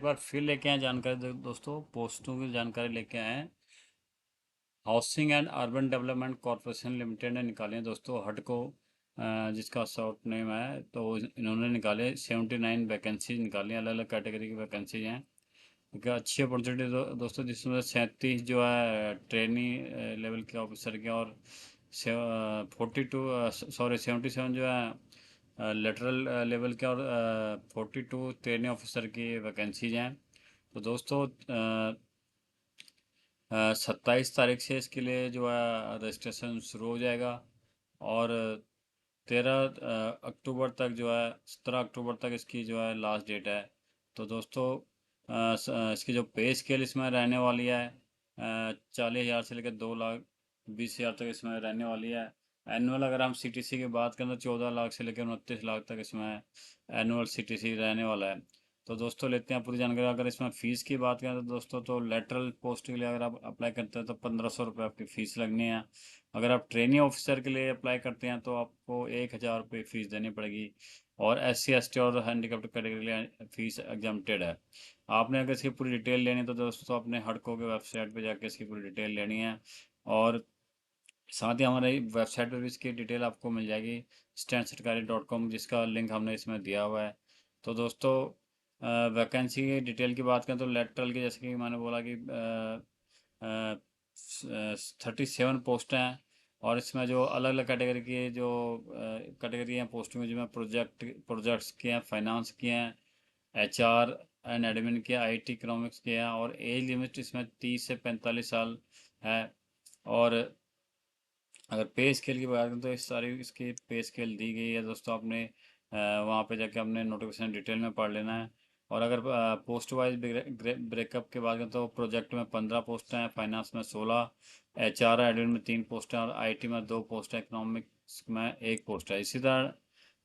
एक बार फिर लेके आए जानकारी दोस्तों पोस्टों की जानकारी लेके आए हैं। Housing and urban development corporation limited ने निकाले हैं दोस्तों हडको, जिसका शॉर्ट नेम है। तो इन्होंने निकाले 79 वैकेंसीज निकाली, अलग अलग कैटेगरी की वैकेंसीज हैं। एक अच्छी अपॉर्चुनिटी दोस्तों, जिसमें 37 जो है ट्रेनी लेवल के ऑफिसर के, और 77 जो है लेटरल लेवल के, और 42 ट्रेनिंग ऑफिसर की वैकेंसीज हैं। तो दोस्तों 27 तारीख से इसके लिए जो है रजिस्ट्रेशन शुरू हो जाएगा, और 13 अक्टूबर तक जो है 17 अक्टूबर तक इसकी जो है लास्ट डेट है। तो दोस्तों इसकी जो पे स्केल इसमें रहने वाली है 40,000 से लेकर 2,20,000 तक इसमें रहने वाली है। एनुअल अगर हम सीटीसी की बात करें तो 14 लाख से लेकर 29 लाख तक इसमें एनुअल सीटीसी रहने वाला है। तो दोस्तों लेते हैं पूरी जानकारी। अगर इसमें फ़ीस की बात करें तो दोस्तों, तो लेटरल पोस्ट के लिए अगर आप अप्लाई करते हैं तो 1,500 रुपये आपकी फ़ीस लगनी है। अगर आप ट्रेनिंग ऑफिसर के लिए अप्लाई करते हैं तो आपको 1,000 रुपये फ़ीस देनी पड़ेगी। और SC ST और हैंडीकैप्ड कैटेगरी के लिए फ़ीस एग्जम्प्टेड है। आपने अगर इसकी पूरी डिटेल लेनी है तो दोस्तों अपने हडको के वेबसाइट पे जाके इसकी पूरी डिटेल लेनी है। और साथ ही हमारे वेबसाइट पर भी इसकी डिटेल आपको मिल जाएगी, standcertificate.com, जिसका लिंक हमने इसमें दिया हुआ है। तो दोस्तों वैकेंसी की डिटेल की बात करें तो लेटरल की, जैसे कि मैंने बोला कि 37 पोस्ट हैं। और इसमें जो अलग अलग कैटेगरी की जो कैटेगरी हैं पोस्टों में, जिसमें प्रोजेक्ट्स के हैं, फाइनेंस के हैं, HR एंड एडमिन के, IT इकोनॉमिक्स के हैं। और एज लिमिट इसमें 30 से 45 साल है। और अगर पे स्केल की बात करें तो इस सारी इसकी पे स्केल दी गई है दोस्तों। आपने वहाँ पे जाके अपने नोटिफिकेशन डिटेल में पढ़ लेना है। और अगर पोस्ट वाइज ब्रेकअप की बात करें तो प्रोजेक्ट में 15 पोस्ट हैं, फाइनेंस में 16, HR एडमिन में 3 पोस्ट हैं, और IT में 2 पोस्ट है, इकोनॉमिक्स में 1 पोस्ट है। इसी तरह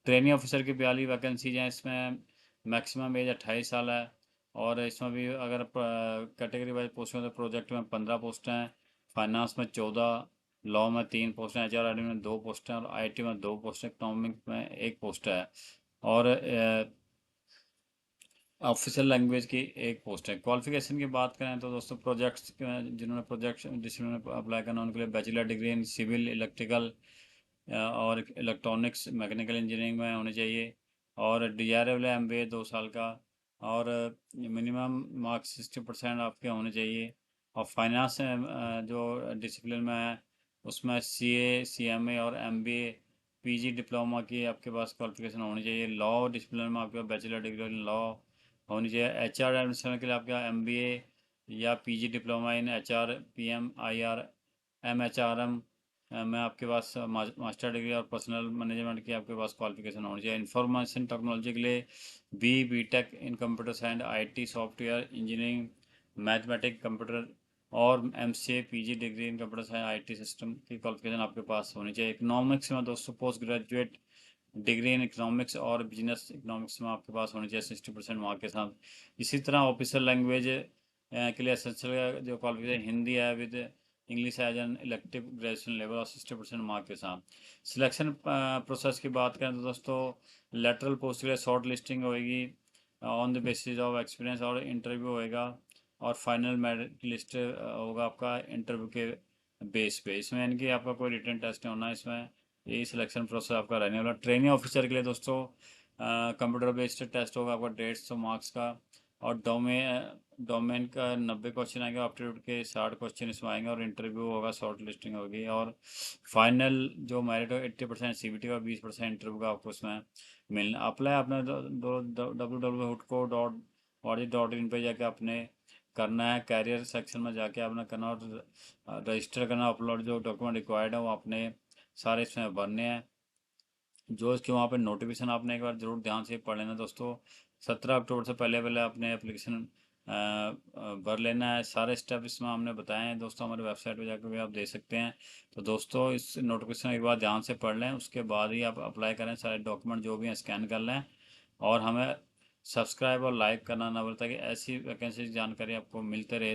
ट्रेनिंग ऑफिसर की 42 वैकेंसीज हैं। इसमें मैक्सिमम एज 28 साल है। और इसमें भी अगर कैटेगरी वाइज पोस्ट हैं तो प्रोजेक्ट में 15 पोस्ट हैं, फाइनेंस में 14, लॉ में 3 पोस्ट हैं, HR एडमिन में 2 पोस्ट हैं, और IT में 2 पोस्ट हैं, इकोनॉमिक में 1 पोस्ट है। और ऑफिशियल लैंग्वेज की 1 पोस्ट है। क्वालिफिकेशन की बात करें तो दोस्तों जिन्होंने अप्लाई करना उनके लिए bachelor degree in civil, electrical और इलेक्ट्रॉनिक्स, मैकेनिकल इंजीनियरिंग में होनी चाहिए। और डिजायरेबल है MBA 2 साल का। और मिनिमम मार्क्स 60% आपके होने चाहिए। और फाइनेंस जो डिसिप्लिन में है उसमें CA CMA और MBA PG डिप्लोमा की आपके पास क्वालिफिकेशन होनी चाहिए। लॉ डिसिप्लिन में आपके पास बैचलर डिग्री इन लॉ होनी चाहिए। HR एडमिशन के लिए आपका MBA या PG diploma in HR PM IR MHRM में आपके पास मास्टर डिग्री और पर्सनल मैनेजमेंट की आपके पास क्वालिफिकेशन होनी चाहिए। इंफॉर्मेशन टेक्नोलॉजी के लिए B.Tech in computer science, IT software engineering, mathematic computer, और MCA PG degree in computer science IT system की क्वालिफिकेशन आपके पास होनी चाहिए। इकोनॉमिक्स में दोस्तों post graduate degree in economics और बिजनेस इकोनॉमिक्स में आपके पास होनी चाहिए 60% मार्क के साथ। इसी तरह ऑफिशियल लैंग्वेज के लिए एसेंशियल जो क्वालिफिकेशन हिंदी है with English as an elective graduation level और 60% मार्क के साथ। सिलेक्शन प्रोसेस की बात करें तो दोस्तों लेटरल पोस्ट के लिए शॉर्ट लिस्टिंग होएगी on the basis of experience, और इंटरव्यू होएगा। और फाइनल मेरिट लिस्ट होगा आपका इंटरव्यू के बेस पे। इसमें यानी कि आपका कोई रिटन टेस्ट नहीं होना है इसमें। यही सिलेक्शन प्रोसेस आपका रहने वाला। ट्रेनिंग ऑफिसर के लिए दोस्तों कंप्यूटर बेस्ड टेस्ट होगा आपका 150 मार्क्स का। और डोमेन का 90 क्वेश्चन आएंगे, एप्टीट्यूड के 60 क्वेश्चन इसमें आएंगे, और इंटरव्यू होगा, शॉर्ट लिस्टिंग होगी। और फाइनल जो मेरिट हो 80% CBT का, 20% इंटरव्यू का आपको इसमें मिलना। अप्लाई अपना www.hutco.org.in पे जाके आपने करना है। कैरियर सेक्शन में जाके आपने करना, और रजिस्टर करना। अपलोड जो डॉक्यूमेंट रिक्वायर्ड है वो आपने सारे इसमें भरने हैं। जो इसके वहाँ पे नोटिफिकेशन आपने एक बार ज़रूर ध्यान से पढ़ लेना दोस्तों। 17 अक्टूबर से पहले पहले अपने एप्लीकेशन भर लेना है। सारे स्टेप इसमें हमने बताए हैं दोस्तों, हमारे वेबसाइट पे जाकर भी आप देख सकते हैं। तो दोस्तों इस नोटिफिकेशन एक बार ध्यान से पढ़ लें, उसके बाद ही आप अप्लाई करें। सारे डॉक्यूमेंट जो भी हैं स्कैन कर लें, और हमें सब्सक्राइब और लाइक करना ना भूलें, ताकि ऐसी वैकेंसी की जानकारी आपको मिलते रहे।